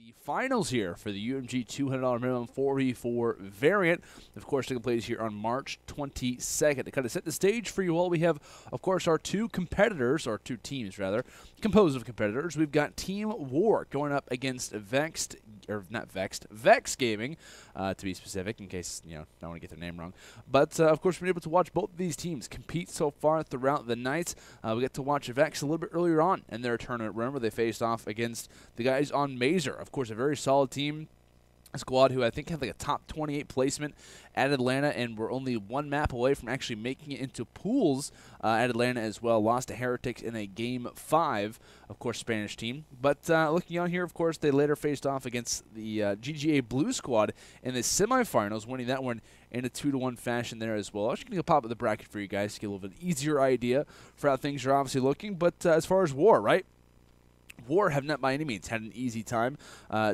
The finals here for the UMG $200 minimum 4v4 variant, of course, taking place here on March 22nd. To kind of set the stage for you all, we have, of course, our two competitors, or two teams rather, composed of competitors. We've got Team WaR going up against VexX Gaming, to be specific, in case I don't want to get their name wrong. But of course, we've been able to watch both of these teams compete so far throughout the night. We get to watch Vex a little bit earlier on in their tournament run, where they faced off against the guys on Mazer. Of course, a very solid team. A squad who I think had like a top 28 placement at Atlanta, and were only one map away from actually making it into pools at Atlanta as well. Lost to Heretics in a Game 5, of course, Spanish team. But looking on here, of course, they later faced off against the GGA Blue squad in the semifinals, winning that one in a 2-1 fashion there as well. I'm just going to pop up the bracket for you guys to get a little bit easier idea for how things are obviously looking. But as far as WaR, right? WaR have not by any means had an easy time.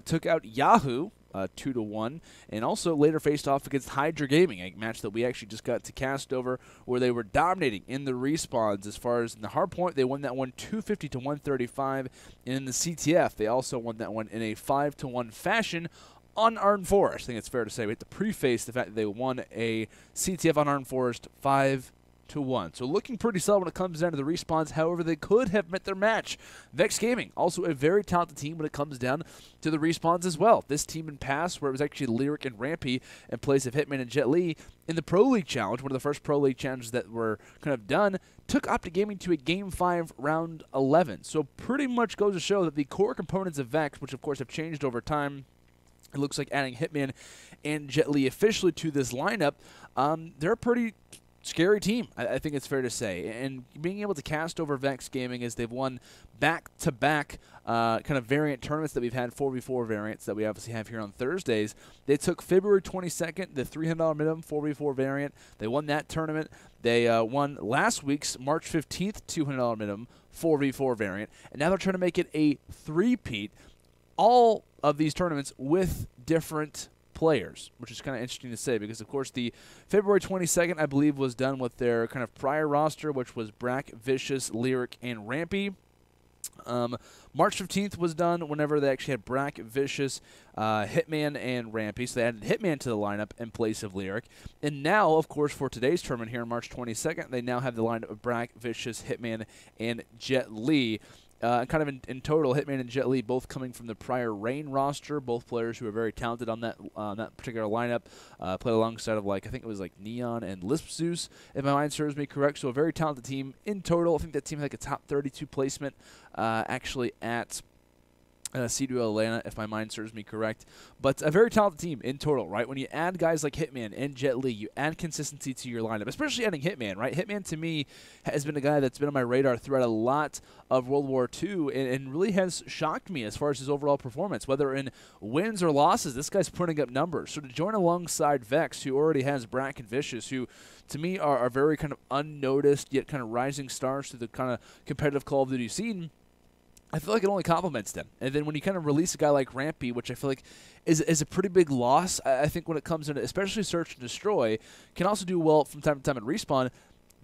Took out Yahoo 2-1, and also later faced off against Hydra Gaming, a match that we actually just got to cast over, where they were dominating in the respawns. As far as in the Hardpoint, they won that one 250 to 135, and in the CTF, they also won that one in a 5-1 fashion. Unarmed Forest, I think it's fair to say. We have to preface the fact that they won a CTF Unarmed Forest 5-1. So looking pretty solid when it comes down to the respawns. However, they could have met their match. Vex Gaming, also a very talented team when it comes down to the respawns as well. This team in past, where it was actually Lyric and Rampy in place of Hitmxn and JetLi in the Pro League Challenge, one of the first Pro League challenges that were kind of done, took Optic Gaming to a Game 5 round 11. So pretty much goes to show that the core components of Vex, which of course have changed over time, it looks like adding Hitmxn and JetLi officially to this lineup, they're a pretty scary team, I think it's fair to say. And being able to cast over Vex Gaming, as they've won back-to-back kind of variant tournaments that we've had, 4v4 variants that we obviously have here on Thursdays. They took February 22nd, the $300 minimum 4v4 variant. They won that tournament. They won last week's March 15th $200 minimum 4v4 variant. And now they're trying to make it a three-peat. All of these tournaments with different players, which is kind of interesting to say, because of course the February 22nd, I believe, was done with their kind of prior roster, which was Brack, Vicious, Lyric, and Rampy. March 15th was done whenever they actually had Brack, Vicious, Hitman, and Rampy. So they added Hitman to the lineup in place of Lyric. And now, of course, for today's tournament here on March 22nd, they now have the lineup of Brack, Vicious, Hitman, and JetLi. Kind of in total, Hitman and JetLi both coming from the prior Rain roster, both players who are very talented on that particular lineup. Played alongside of, like, I think it was like Neon and Lisp Zeus, if my mind serves me correct. So a very talented team in total. I think that team had like a top 32 placement actually at C2 Atlanta, if my mind serves me correct. But a very talented team in total, right? When you add guys like Hitman and JetLi, you add consistency to your lineup, especially adding Hitman, right? Hitman, to me, has been a guy that's been on my radar throughout a lot of World War II, and really has shocked me as far as his overall performance. Whether in wins or losses, this guy's putting up numbers. So to join alongside Vex, who already has Brack and Vicious, who to me are very kind of unnoticed, yet kind of rising stars to the kind of competitive Call of Duty scene, I feel like it only complements them. And then when you kind of release a guy like Rampy, which I feel like is a pretty big loss, I think when it comes into especially Search and Destroy, can also do well from time to time at Respawn.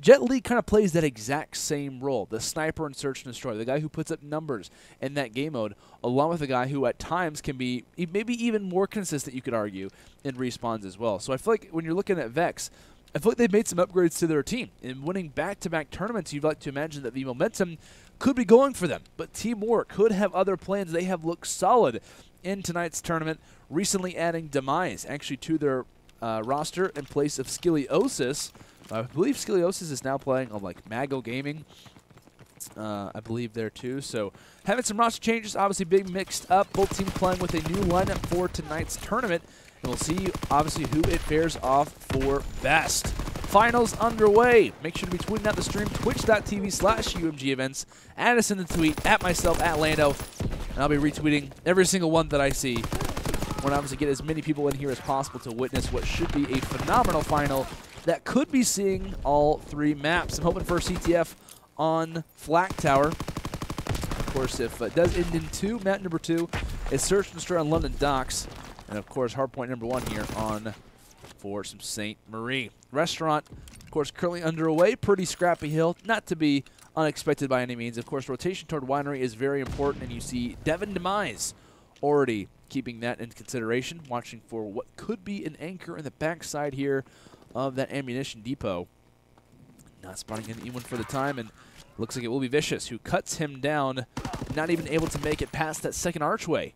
JetLi kind of plays that exact same role, the sniper in Search and Destroy, the guy who puts up numbers in that game mode, along with a guy who at times can be maybe even more consistent, you could argue, in respawns as well. So I feel like when you're looking at Vex, I feel like they've made some upgrades to their team. In winning back-to-back tournaments, you'd like to imagine that the momentum could be going for them. But Team WaR could have other plans. They have looked solid in tonight's tournament, recently adding Demise actually to their roster in place of Skilliosis. I believe Skilliosis is now playing on like Mago Gaming, I believe, there too. So having some roster changes, obviously big mixed up. Both teams playing with a new lineup for tonight's tournament. And we'll see, obviously, who it fares off for best. Finals underway. Make sure to be tweeting out the stream, twitch.tv/UMG events. Add us in the tweet, at myself, at Lando. And I'll be retweeting every single one that I see. I want to obviously get as many people in here as possible to witness what should be a phenomenal final that could be seeing all three maps. I'm hoping for a CTF on Flak Tower. Of course, if it does end in 2, map number 2 is Search and Destroy on London Docks. And, of course, Hardpoint number 1 here on for some Sainte-Marie. Restaurant, of course, currently underway. Pretty scrappy hill. Not to be unexpected by any means. Of course, rotation toward winery is very important. And you see Devin Demise already keeping that in consideration, watching for what could be an anchor in the backside here of that ammunition depot. Not spotting anyone for the time, and looks like it will be Vicious, who cuts him down, not even able to make it past that second archway.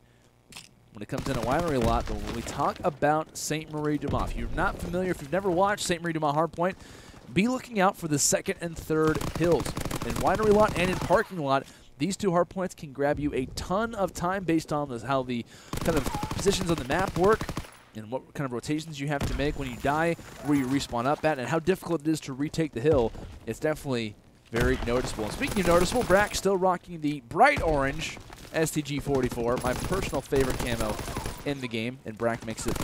When it comes in a winery lot, but when we talk about Sainte-Marie Dumas, if you're not familiar, if you've never watched Sainte-Marie Dumas Hardpoint, be looking out for the second and third hills. In winery lot and in parking lot, these two hardpoints can grab you a ton of time based on how the kind of positions on the map work and what kind of rotations you have to make when you die, where you respawn up at, and how difficult it is to retake the hill. It's definitely very noticeable. And speaking of noticeable, Brack still rocking the bright orange STG-44, my personal favorite camo in the game, and Brack makes it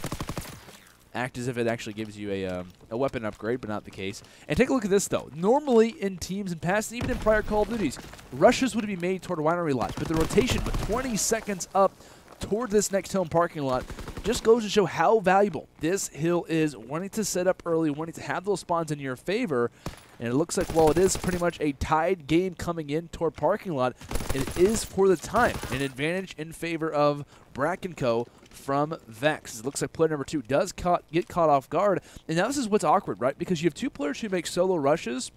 act as if it actually gives you a weapon upgrade, but not the case. And take a look at this, though. Normally in teams in past, and even in prior Call of Duties, rushes would be made toward a winery lot, but the rotation with 20 seconds up toward this next hill and parking lot just goes to show how valuable this hill is, wanting to set up early, wanting to have those spawns in your favor. And it looks like, while it is pretty much a tied game coming in toward parking lot, it is, for the time, an advantage in favor of Brack & Co. from VexX. It looks like player number 2 does get caught off guard. And now this is what's awkward, right? Because you have two players who make solo rushes,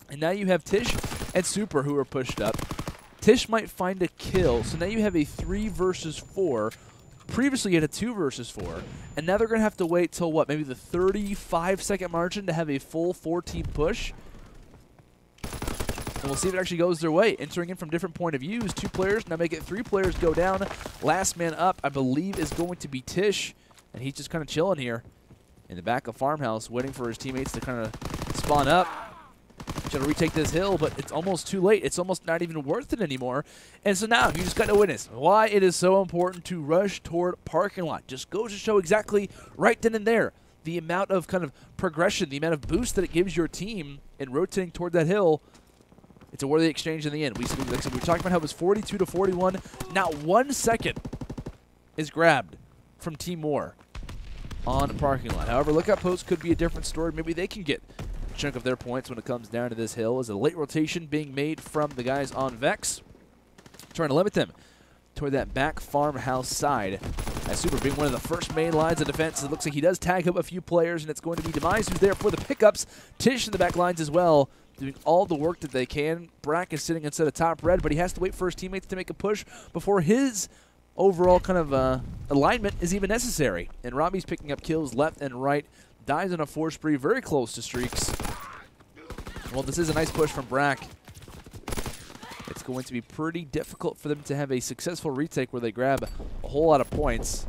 and now you have Tisch and Super who are pushed up. Tisch might find a kill, so now you have a 3 versus 4. Previously, you had a 2 versus 4, and now they're going to have to wait till, what, maybe the 35-second margin to have a full 4-team push? And we'll see if it actually goes their way. Entering in from different point of views, 2 players, now make it 3 players go down. Last man up, I believe, is going to be Tisch, and he's just kind of chilling here in the back of Farmhouse, waiting for his teammates to kind of spawn up. Trying to retake this hill, but it's almost too late. It's almost not even worth it anymore. And so now you just got to witness why it is so important to rush toward parking lot. Just goes to show exactly right then and there the amount of kind of progression, the amount of boost that it gives your team in rotating toward that hill. It's a worthy exchange in the end. We were talking about how it was 42 to 41. Not 1 second is grabbed from Team WaR on a parking lot. However, Lookout Post could be a different story. Maybe they can get chunk of their points when it comes down to this hill. Is a late rotation being made from the guys on VexX, trying to limit them toward that back farmhouse side. As Super being one of the first main lines of defense, it looks like he does tag up a few players, and it's going to be Demise who's there for the pickups. Tisch in the back lines as well, doing all the work that they can. Brack is sitting instead of top red, but he has to wait for his teammates to make a push before his overall kind of alignment is even necessary. And Robbie's picking up kills left and right. Dies on a 4 spree, very close to streaks. Well, this is a nice push from Brack. It's going to be pretty difficult for them to have a successful retake where they grab a whole lot of points.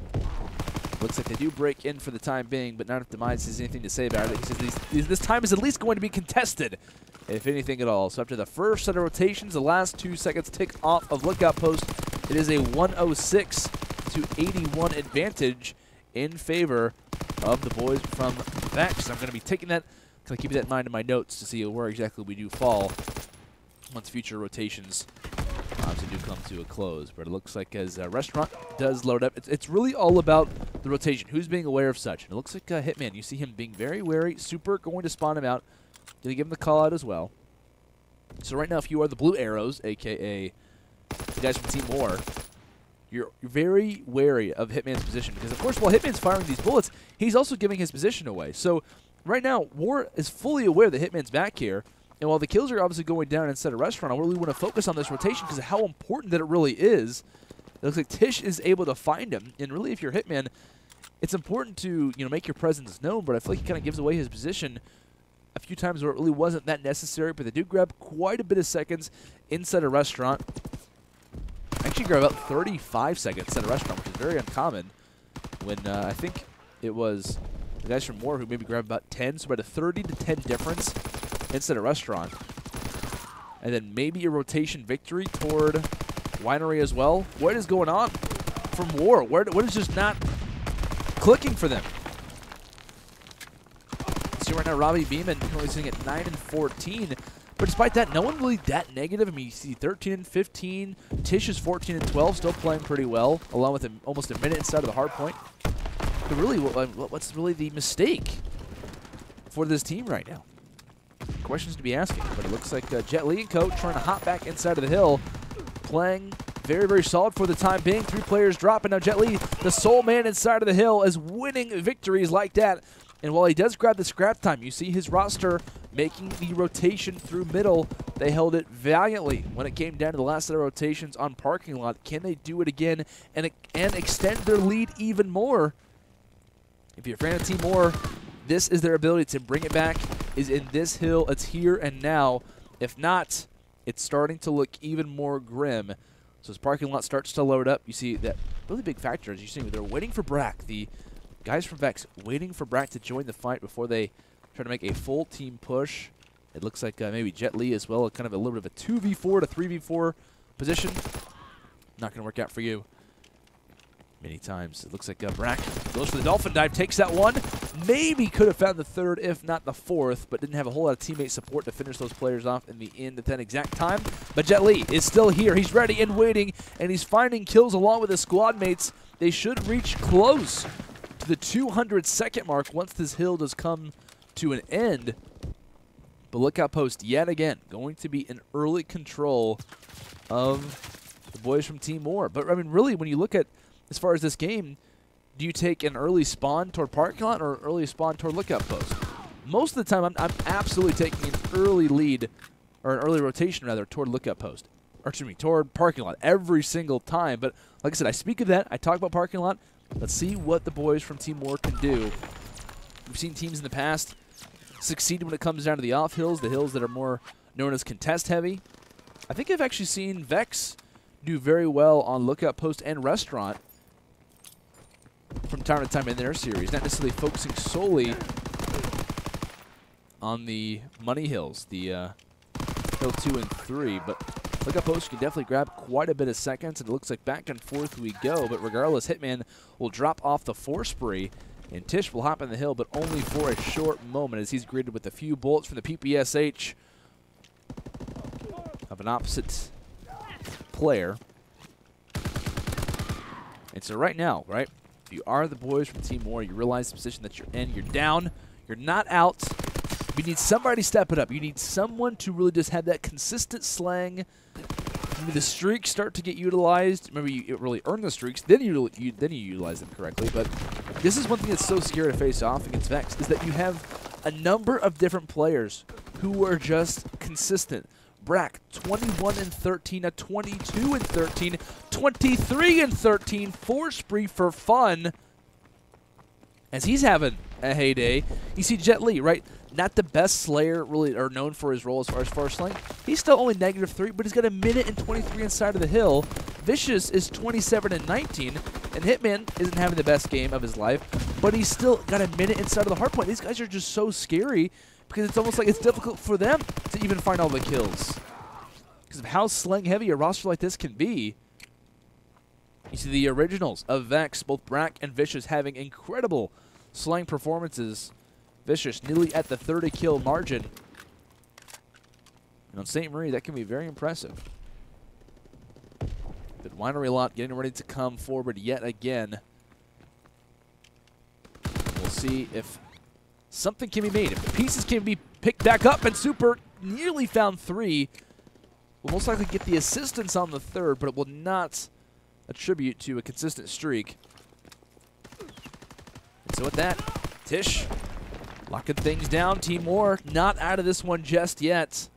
Looks like they do break in for the time being, but not if Demise has anything to say about it. He says this time is at least going to be contested, if anything at all. So after the first set of rotations, the last 2 seconds tick off of Lookout Post. It is a 106 to 81 advantage in favor of the boys from VexX. I'm going to be taking that, kind of keeping that in mind in my notes to see where exactly we do fall once future rotations do come to a close. But it looks like as Restaurant does load up, it's really all about the rotation, who's being aware of such. And it looks like Hitman, you see him being very wary. Super going to spawn him out. Going to give him the call out as well. So right now, if you are the blue arrows, a.k.a. the guys from Team WaR, you're very wary of Hitman's position, because, of course, while Hitman's firing these bullets, he's also giving his position away. So right now, WaR is fully aware that Hitman's back here, and while the kills are obviously going down instead of Restaurant, I really want to focus on this rotation because of how important that it really is. It looks like Tisch is able to find him, and really, if you're Hitman, it's important to make your presence known, but I feel like he kind of gives away his position a few times where it really wasn't that necessary, but they do grab quite a bit of seconds inside a Restaurant. Actually grab about 35 seconds at a Restaurant, which is very uncommon, when I think it was the guys from WaR who maybe grabbed about 10, so about a 30 to 10 difference inside a Restaurant. And then maybe a rotation victory toward Winery as well. What is going on from WaR? What is just not clicking for them? See right now, RobbieBeamin currently sitting at 9 and 14. But despite that, no one really that negative. I mean, you see 13 and 15. Tisch is 14 and 12, still playing pretty well, along with almost a minute inside of the hardpoint. But really, what's really the mistake for this team right now? Questions to be asking. But it looks like JetLi and Co. trying to hop back inside of the hill, playing very, very solid for the time being. 3 players drop, and now JetLi, the sole man inside of the hill, is winning victories like that. And while he does grab the scrap time, you see his roster making the rotation through middle. They held it valiantly when it came down to the last set of rotations on parking lot. Can they do it again and extend their lead even more? If you're a fan of Team WaR, this is their ability to bring it back. Is in this hill. It's here and now. If not, it's starting to look even more grim. So as parking lot starts to load up, you see that really big factor is you see they're waiting for Brack. The guys from Vex waiting for Brack to join the fight before they try to make a full team push. It looks like maybe JetLi as well, kind of a little bit of a 2v4 to 3v4 position. Not going to work out for you many times. It looks like Brack goes for the Dolphin Dive, takes that one. Maybe could have found the 3rd, if not the 4th, but didn't have a whole lot of teammate support to finish those players off in the end at that exact time. But JetLi is still here. He's ready and waiting, and he's finding kills along with his squad mates. They should reach close to the 200-second mark once this hill does come to an end. But lookout post yet again going to be in early control of the boys from Team WaR. But I mean, really, when you look at as far as this game, do you take an early spawn toward parking lot or an early spawn toward lookout post? Most of the time, I'm absolutely taking an early lead, or an early rotation rather, toward lookout post. Or excuse me, toward parking lot every single time. But like I said, I speak of that. I talk about parking lot. Let's see what the boys from Team WaR can do. We've seen teams in the past succeed when it comes down to the off hills, the hills that are more known as contest heavy. I think I've actually seen Vex do very well on lookout post and restaurant from time to time in their series, not necessarily focusing solely on the money hills, the hill 2 and 3, but lookout post can definitely grab quite a bit of seconds, and it looks like back and forth we go. But regardless, Hitman will drop off the 4 spree, and Tisch will hop in the hill, but only for a short moment as he's greeted with a few bullets from the PPSH of an opposite player. And so right now, right, if you are the boys from Team WaR, you realize the position that you're in, you're down, you're not out. You need somebody to step it up. You need someone to really just have that consistent slang. Maybe the streaks start to get utilized. Maybe you really earn the streaks, then you utilize them correctly. But this is one thing that's so scary to face off against Vex, is that you have a number of different players who are just consistent. Brack, 21 and 13, a 22 and 13, 23 and 13, 4 spree for fun. As he's having a heyday. You see JetLi, right? Not the best slayer, really, or known for his role as far as slaying. He's still only -3, but he's got a minute and 23 inside of the hill. Vicious is 27 and 19, and Hitman isn't having the best game of his life, but he's still got a minute inside of the hardpoint. These guys are just so scary because it's almost like it's difficult for them to even find all the kills because of how slang heavy a roster like this can be. You see the originals of Vex, both Brack and Vicious, having incredible slang performances. Vicious nearly at the 30-kill margin. And on Sainte-Marie, that can be very impressive. But Winery Lot getting ready to come forward yet again. We'll see if something can be made. If the pieces can be picked back up, and Super nearly found 3. Will most likely get the assistance on the 3rd, but it will not attribute to a consistent streak. And so with that, Tisch locking things down. Team WaR not out of this one just yet.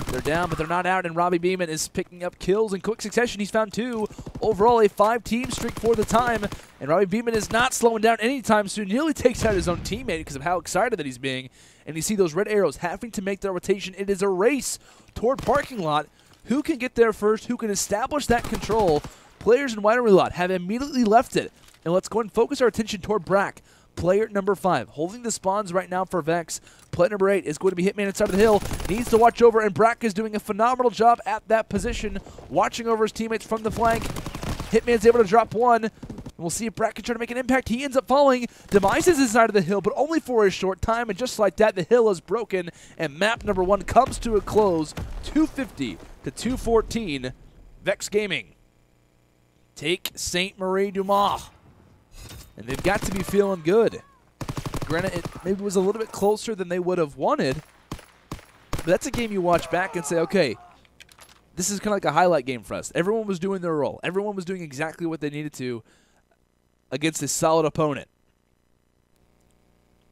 They're down, but they're not out, and RobbieBeamin is picking up kills in quick succession. He's found 2. Overall, a 5-team streak for the time, and RobbieBeamin is not slowing down anytime soon. Nearly takes out his own teammate because of how excited that he's being. And you see those red arrows having to make their rotation. It is a race toward parking lot. Who can get there first? Who can establish that control? Players in Winery Lot have immediately left it. And let's go and focus our attention toward Brack. Player number 5, holding the spawns right now for Vex. Player number 8 is going to be Hitman inside of the hill. Needs to watch over, and Brack is doing a phenomenal job at that position, watching over his teammates from the flank. Hitman's able to drop 1. We'll see if Brack can try to make an impact. He ends up falling. Demise is inside of the hill, but only for a short time, and just like that, the hill is broken, and map number 1 comes to a close. 250 to 214. Vex Gaming take Sainte-Marie Dumas. And they've got to be feeling good. Granted, it maybe was a little bit closer than they would have wanted. But that's a game you watch back and say, okay, this is kind of like a highlight game for us. Everyone was doing their role. Everyone was doing exactly what they needed to against a solid opponent.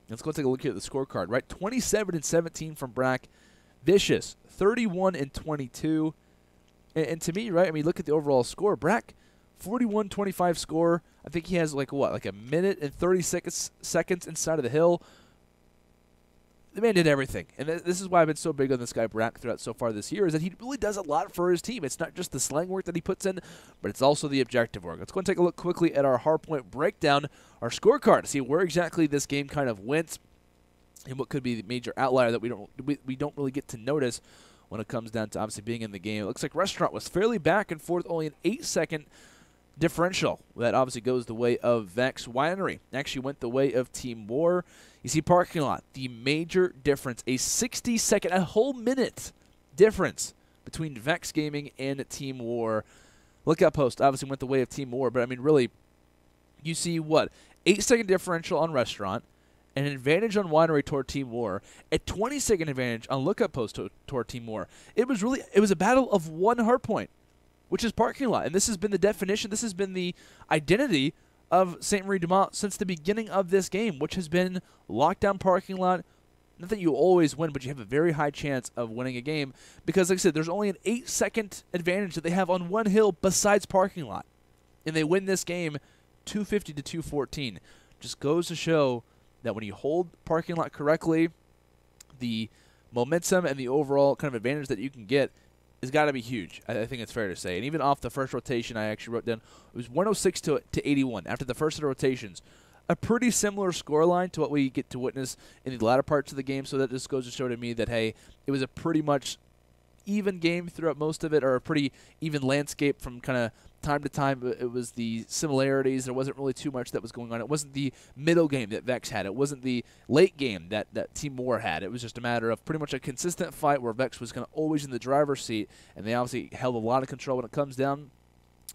Let's go take a look here at the scorecard, right? 27-17 from Brack. Vicious, 31-22. And to me, right, I mean, look at the overall score. Brack, 41-25 score. I think he has, like, what, like a minute and 30 seconds inside of the hill. The man did everything. And this is why I've been so big on this guy, Brack, throughout so far this year, is that he really does a lot for his team. It's not just the slang work that he puts in, but it's also the objective work. Let's go and take a look quickly at our Hardpoint breakdown, our scorecard, to see where exactly this game kind of went and what could be the major outlier that we don't really get to notice when it comes down to obviously being in the game. It looks like Restaurant was fairly back and forth, only an 8-second differential. That obviously goes the way of Vex. Winery actually went the way of Team WaR. You see Parking Lot, the major difference, a 60-second, a whole minute difference between Vex Gaming and Team WaR. Lookout Post obviously went the way of Team WaR, but I mean really, you see what? 8-second differential on Restaurant, an advantage on Winery toward Team WaR, a 20-second advantage on Lookout Post toward Team WaR. It was a battle of one hardpoint, which is Parking Lot, and this has been the definition, this has been the identity of Sainte-Marie since the beginning of this game, which has been lockdown Parking Lot. Not that you always win, but you have a very high chance of winning a game because, like I said, there's only an 8-second advantage that they have on one hill besides Parking Lot, and they win this game 250-214. Just goes to show that when you hold Parking Lot correctly, the momentum and the overall kind of advantage that you can get has got to be huge. I think it's fair to say. And even off the first rotation, I actually wrote down, it was 106 to 81 after the first of the rotations. A pretty similar scoreline to what we get to witness in the latter parts of the game, so that just goes to show to me that, hey, it was a pretty much even game throughout most of it, or a pretty even landscape from kind of time to time. It was the similarities. There wasn't really too much that was going on. It wasn't the middle game that Vex had. It wasn't the late game that Team WaR had. It was just a matter of pretty much a consistent fight where Vex was kind of always in the driver's seat, and they obviously held a lot of control when it comes down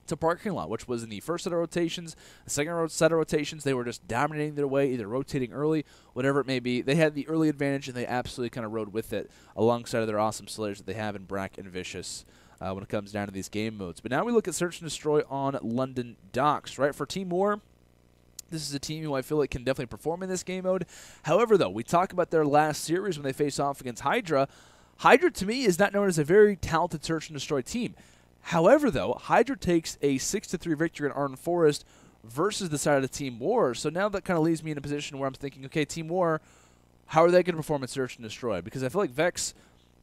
to Parking Lot, which was in the first set of rotations. The second set of rotations, they were just dominating their way, either rotating early, whatever it may be. They had the early advantage, and they absolutely kind of rode with it alongside of their awesome slayers that they have in Brack and Vicious when it comes down to these game modes. But now we look at Search and Destroy on London Docks, right? For Team WaR, this is a team who I feel like can definitely perform in this game mode. However, though, we talk about their last series when they face off against Hydra. Hydra, to me, is not known as a very talented Search and Destroy team. However, though, Hydra takes a 6-3 victory in Arden Forest versus the side of the Team WaR. So now that kind of leaves me in a position where I'm thinking, okay, Team WaR, how are they going to perform in Search and Destroy? Because I feel like Vex,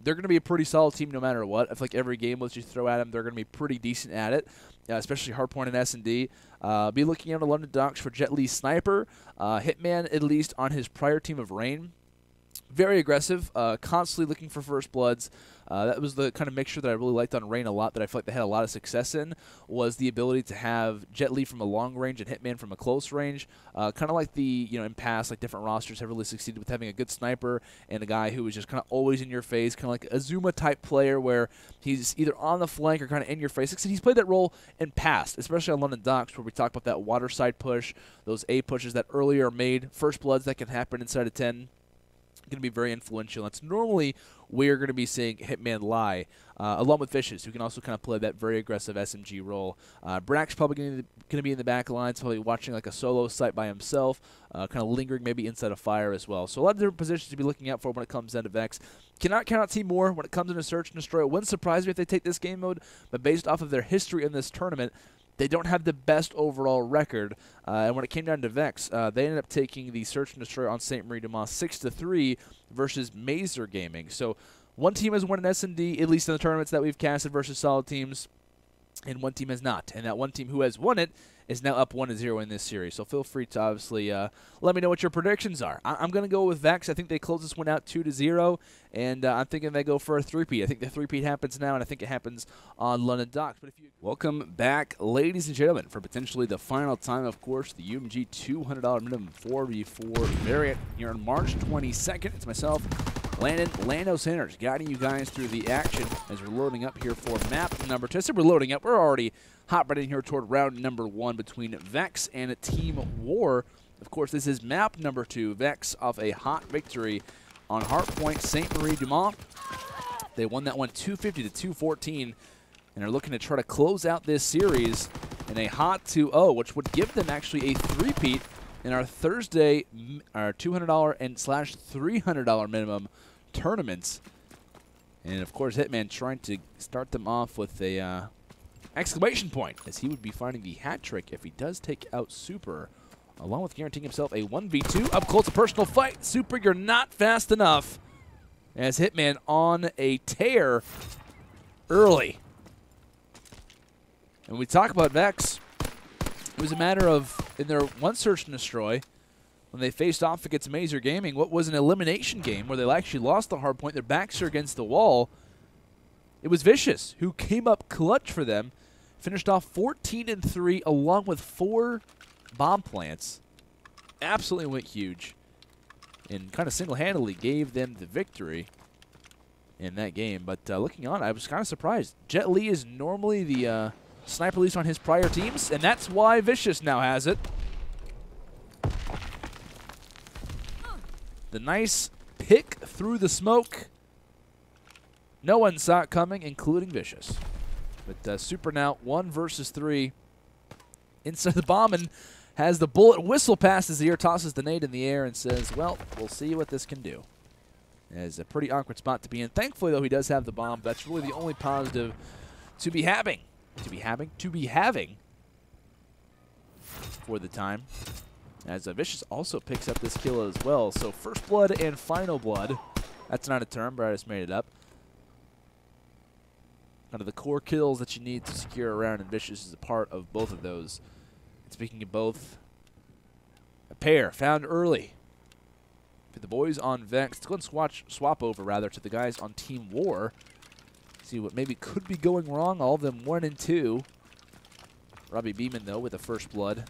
they're going to be a pretty solid team no matter what. I feel like every game that you throw at them, they're going to be pretty decent at it, especially Hardpoint and S&D. Be looking out on London Docks for JetLi Sniper. Hitman, at least on his prior team of Rain. Very aggressive, constantly looking for first bloods. That was the kind of mixture that I really liked on Rain a lot, that I feel like they had a lot of success in, was the ability to have JetLi from a long range and Hitman from a close range. Kind of like the, in past, like different rosters have really succeeded with having a good sniper and a guy who was just kind of always in your face, kind of like a Zuma-type player where he's either on the flank or kind of in your face. He's played that role in past, especially on London Docks, where we talked about that water side push, those A pushes that earlier made first bloods that can happen inside of 10. Going to be very influential. That's normally where you're going to be seeing Hitman lie, along with Vicious, who can also kind of play that very aggressive SMG role. Brack's probably going to be in the back lines, probably watching like a solo site by himself, kind of lingering maybe inside of fire as well. So a lot of different positions to be looking out for when it comes down to Vex. Cannot count out Team WaR when it comes into Search and Destroy. It wouldn't surprise me if they take this game mode, but based off of their history in this tournament, they don't have the best overall record, and when it came down to Vex, they ended up taking the Search and Destroy on Sainte-Marie 6-3 versus Mazer Gaming. So one team has won an S&D, at least in the tournaments that we've casted versus solid teams, and one team has not. And that one team who has won it is now up 1-0 in this series. So feel free to obviously let me know what your predictions are. I'm going to go with Vex. I think they close this one out 2-0, and I'm thinking they go for a three-peat. I think the three-peat happens now, and I think it happens on London Docks. But if you Welcome back, ladies and gentlemen, for potentially the final time, of course, the UMG $200 minimum 4v4 variant here on March 22nd. It's myself, Lando Sanders, guiding you guys through the action as we're loading up here for map number 2. I said we're loading up. We're already hopping in here toward round number 1 between Vex and Team WaR. Of course, this is map number 2. Vex off a hot victory on Hardpoint Sainte-Marie. They won that one 250-214. and are looking to try to close out this series in a hot 2-0, which would give them actually a three-peat in our Thursday, our $200 and /$300 minimum tournaments. And of course, Hitman trying to start them off with a exclamation point, as he would be finding the hat trick if he does take out Super, along with guaranteeing himself a 1v2 up close, a personal fight. Super, you're not fast enough, as Hitman on a tear early. And when we talk about Vex, it was a matter of, in their one search and destroy, when they faced off against Mazer Gaming, what was an elimination game where they actually lost the hard point, their backs are against the wall. It was Vicious who came up clutch for them, finished off 14-3 along with 4 bomb plants. Absolutely went huge and kind of single-handedly gave them the victory in that game. But looking on, I was kind of surprised. JetLi is normally the sniper least on his prior teams, and that's why Vicious now has it. The nice pick through the smoke. No one saw it coming, including Vicious. But Super now 1 versus 3 inside the bomb, and has the bullet whistle past his ear, tosses the nade in the air, and says, well, we'll see what this can do. It's a pretty awkward spot to be in. Thankfully, though, he does have the bomb. That's really the only positive to be having. To be having for the time. As Vicious also picks up this kill as well. So first blood and final blood. That's not a term, but I just made it up. Kind of the core kills that you need to secure a round, and Vicious is a part of both of those. And speaking of both, a pair found early for the boys on Vex. Let's go and swap over, rather, to the guys on Team WaR. See what maybe could be going wrong. All of them 1 and 2. RobbieBeamin, though, with the first blood.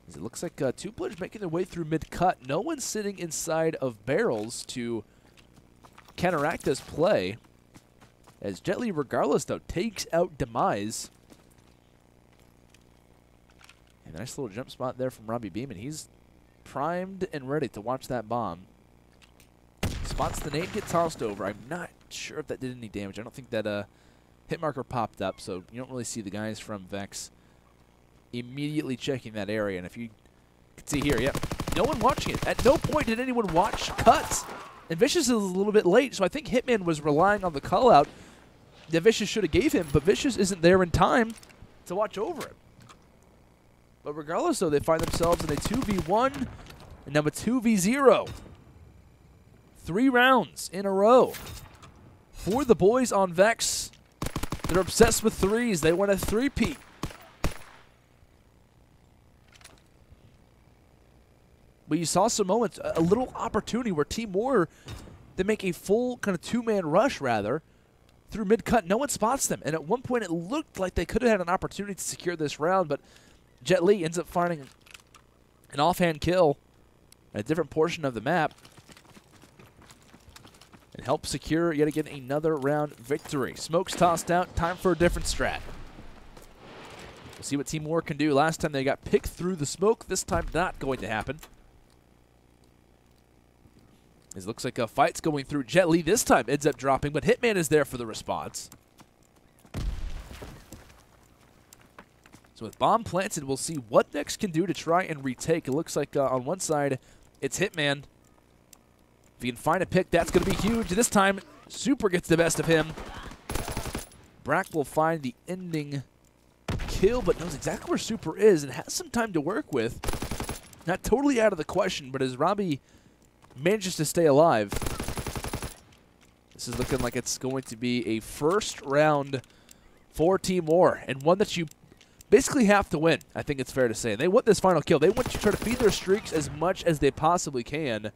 As it looks like 2 players making their way through mid-cut. No one's sitting inside of barrels to counteract this play. As JetLi, regardless, though, takes out Demise. A nice little jump spot there from RobbieBeamin. He's primed and ready to watch that bomb. Spots the nade get tossed over. I'm not sure if that did any damage. I don't think that hit marker popped up, so you don't really see the guys from Vex immediately checking that area. And if you can see here, yep, no one watching it. At no point did anyone watch cuts. And Vicious is a little bit late, so I think Hitman was relying on the call-out that Vicious should have gave him, but Vicious isn't there in time to watch over him. But regardless, though, they find themselves in a 2v1 and now a 2v0. 3 rounds in a row for the boys on Vex. They're obsessed with threes. They want a three-peat. But you saw some moments, a little opportunity where Team WaR, they make a full kind of 2-man rush, rather, through mid-cut. No one spots them. And at one point, it looked like they could have had an opportunity to secure this round, but JetLi ends up finding an offhand kill at a different portion of the map and helps secure, yet again, another round victory. Smoke's tossed out. Time for a different strat. We'll see what Team WaR can do. Last time they got picked through the smoke. This time, not going to happen. It looks like a fight's going through. JetLi this time ends up dropping, but Hitman is there for the response. So with bomb planted, we'll see what VexX can do to try and retake. It looks like on one side, it's Hitman. If he can find a pick, that's going to be huge. This time, Super gets the best of him. Brack will find the ending kill, but knows exactly where Super is and has some time to work with. Not totally out of the question, but as Robbie manages to stay alive, this is looking like it's going to be a first round for Team WaR, and one that you basically have to win, I think it's fair to say. And they want this final kill. They want to try to feed their streaks as much as they possibly can.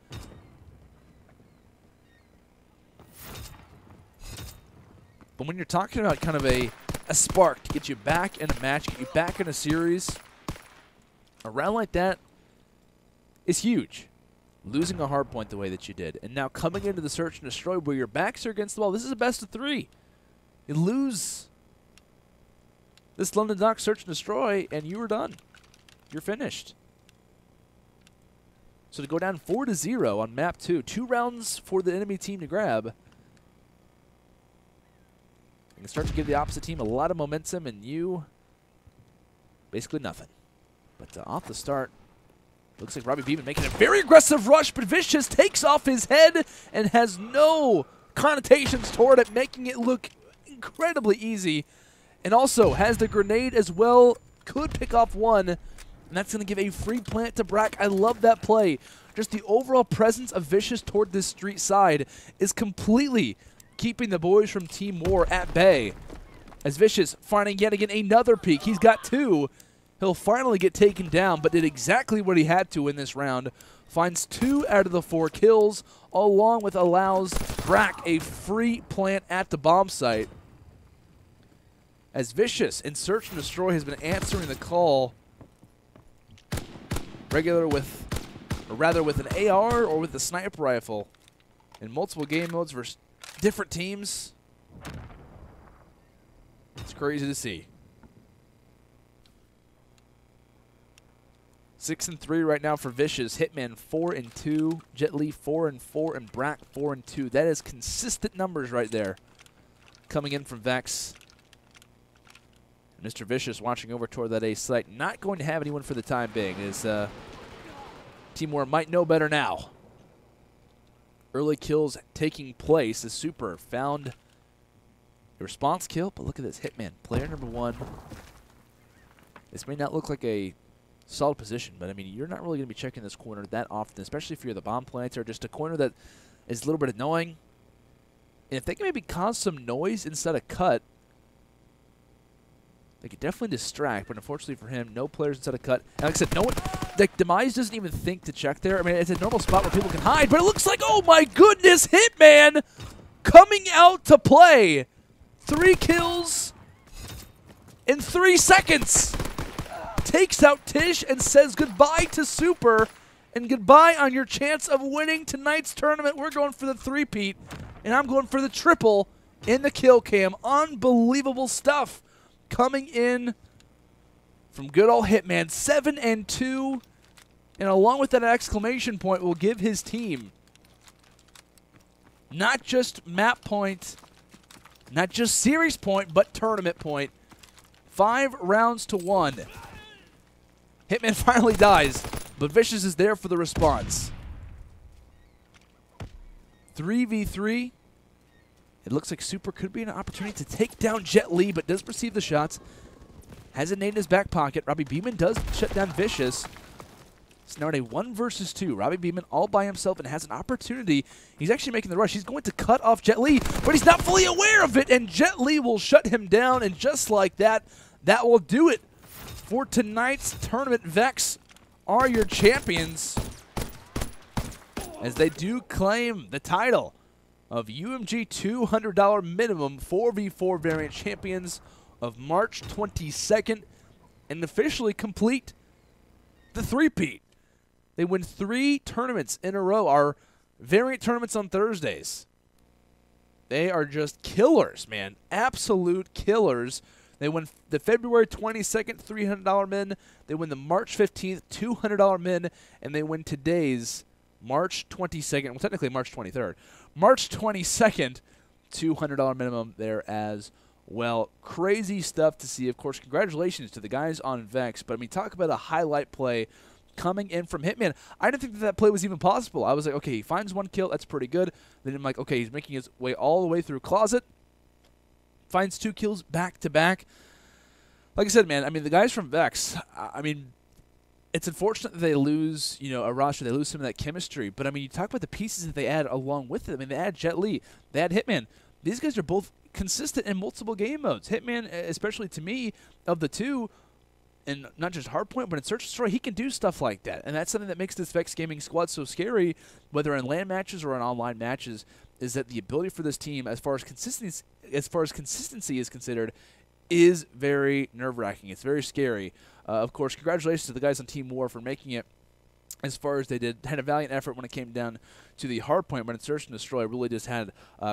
But when you're talking about kind of a spark to get you back in a match, get you back in a series, a round like that is huge. Losing a hard point the way that you did, and now coming into the search and destroy where your backs are against the wall. This is a best of 3. You lose this London Dock search and destroy, and you are done. You're finished. So to go down 4-0 on map 2, 2 rounds for the enemy team to grab. It can start to give the opposite team a lot of momentum, and you basically nothing. But off the start, looks like RobbieBeamin making a very aggressive rush, but VexX takes off his head and has no connotations toward it, making it look incredibly easy. And also has the grenade as well, could pick off one, and that's going to give a free plant to Brack. I love that play. Just the overall presence of VexX toward this street side is completely keeping the boys from Team WaR at bay. As VexX finding yet again another peek. He's got two. He'll finally get taken down, but did exactly what he had to in this round. Finds 2 out of the 4 kills, along with allows Brack a free plant at the bomb site. As VexX in Search and Destroy has been answering the call, rather with an AR or with a sniper rifle in multiple game modes versus different teams. It's crazy to see. 6-3 right now for VexX. Hitman 4-2, JetLi 4-4, and Brack 4-2. That is consistent numbers right there coming in from Vex. Mr. VexX watching over toward that A site. Not going to have anyone for the time being, as Team WaR might know better now. Early kills taking place as SheeshSuper found a response kill, but look at this. Hitman, player number 1. This may not look like a solid position, but I mean, you're not really going to be checking this corner that often, especially if you're the bomb planter, just a corner that is a little bit annoying. And if they can maybe cause some noise instead of cut, they could definitely distract, but unfortunately for him, no players inside of cut. And like I said, no one, like, Demise doesn't even think to check there. I mean, it's a normal spot where people can hide, but it looks like, oh my goodness, Hitman coming out to play. 3 kills in 3 seconds. Takes out Tisch and says goodbye to SheeshSuper and goodbye on your chance of winning tonight's tournament. We're going for the 3-peat, and I'm going for the triple in the kill cam. Unbelievable stuff coming in from good old Hitman. 7-2, and along with that exclamation point will give his team not just map point, not just series point, but tournament point. 5 rounds to 1. Hitman finally dies, but VexX is there for the response. 3v3. It looks like SheeshSuper could be an opportunity to take down JetLi, but does receive the shots. Has a nade in his back pocket. RobbieBeamin does shut down VexX. It's now in a 1 versus 2. RobbieBeamin all by himself and has an opportunity. He's actually making the rush. He's going to cut off JetLi, but he's not fully aware of it, and JetLi will shut him down, and just like that, that will do it for tonight's tournament. Vex are your champions as they do claim the title of UMG $200 minimum 4v4 variant champions of March 22nd and officially complete the 3-peat. They win 3 tournaments in a row, our variant tournaments on Thursdays. They are just killers, man. Absolute killers. They win the February 22nd $300 min. They win the March 15th $200 min. And they win today's March 22nd, well, technically March 23rd. March 22nd $200 minimum there as well. Crazy stuff to see. Of course, congratulations to the guys on Vex. But, I mean, talk about a highlight play coming in from Hitman. I didn't think that that play was even possible. I was like, okay, he finds 1 kill. That's pretty good. Then I'm like, okay, he's making his way all the way through Closet. Finds 2 kills back-to-back. Like I said, man, I mean, the guys from Vex, I mean, it's unfortunate that they lose, you know, a roster. They lose some of that chemistry. But, I mean, you talk about the pieces that they add along with it. I mean, they add JetLi. They add Hitman. These guys are both consistent in multiple game modes. Hitman, especially to me, of the two, and not just Hardpoint, but in Search and Destroy, he can do stuff like that. And that's something that makes this Vex Gaming squad so scary, whether in LAN matches or in online matches, is that the ability for this team, as far as consistency is considered, is very nerve-wracking. It's very scary. Of course, congratulations to the guys on Team WaR for making it as far as they did. Had a valiant effort when it came down to the hardpoint, but in Search and Destroy really just had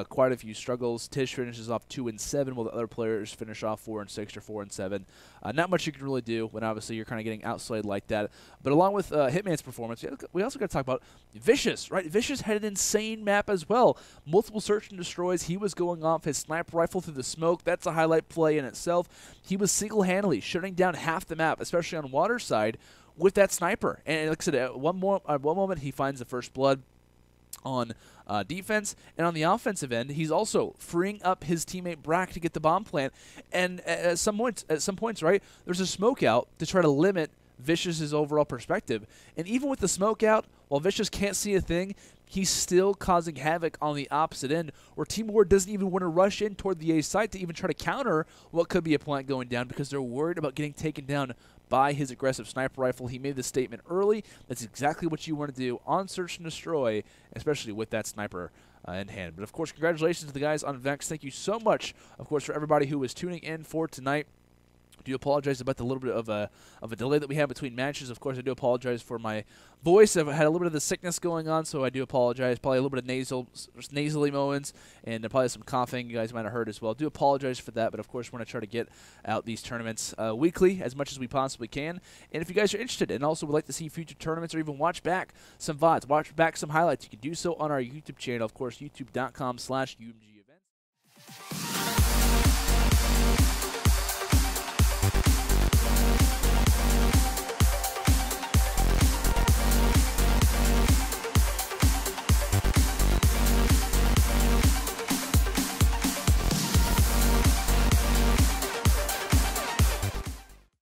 quite a few struggles. Tisch finishes off 2-7, while the other players finish off 4-6 or 4-7. Not much you can really do when obviously you're kind of getting outslayed like that. But along with Hitman's performance, we also got to talk about Vicious, right? Vicious had an insane map as well. Multiple Search and Destroys. He was going off his sniper rifle through the smoke. That's a highlight play in itself. He was single-handedly shutting down half the map, especially on water side, with that sniper. And like I said, at one moment he finds the first blood on defense, and on the offensive end, he's also freeing up his teammate Brack to get the bomb plant. And at some points, right, there's a smoke out to try to limit Vicious's overall perspective. And even with the smoke out, while Vicious can't see a thing, he's still causing havoc on the opposite end, where Team WaR doesn't even want to rush in toward the A site to even try to counter what could be a plant going down, because they're worried about getting taken down by his aggressive sniper rifle. He made the statement early. That's exactly what you want to do on Search and Destroy, especially with that sniper in hand. But of course, congratulations to the guys on Vex. Thank you so much, of course, for everybody who was tuning in for tonight. I do apologize about the little bit of a delay that we had between matches. Of course, I do apologize for my voice. I've had a little bit of the sickness going on, so I do apologize. Probably a little bit of nasally moments, and probably some coughing you guys might have heard as well. I do apologize for that, but of course, we're going to try to get out these tournaments weekly as much as we possibly can. And if you guys are interested and also would like to see future tournaments or even watch back some VODs, watch back some highlights, you can do so on our YouTube channel. Of course, youtube.com/UMG.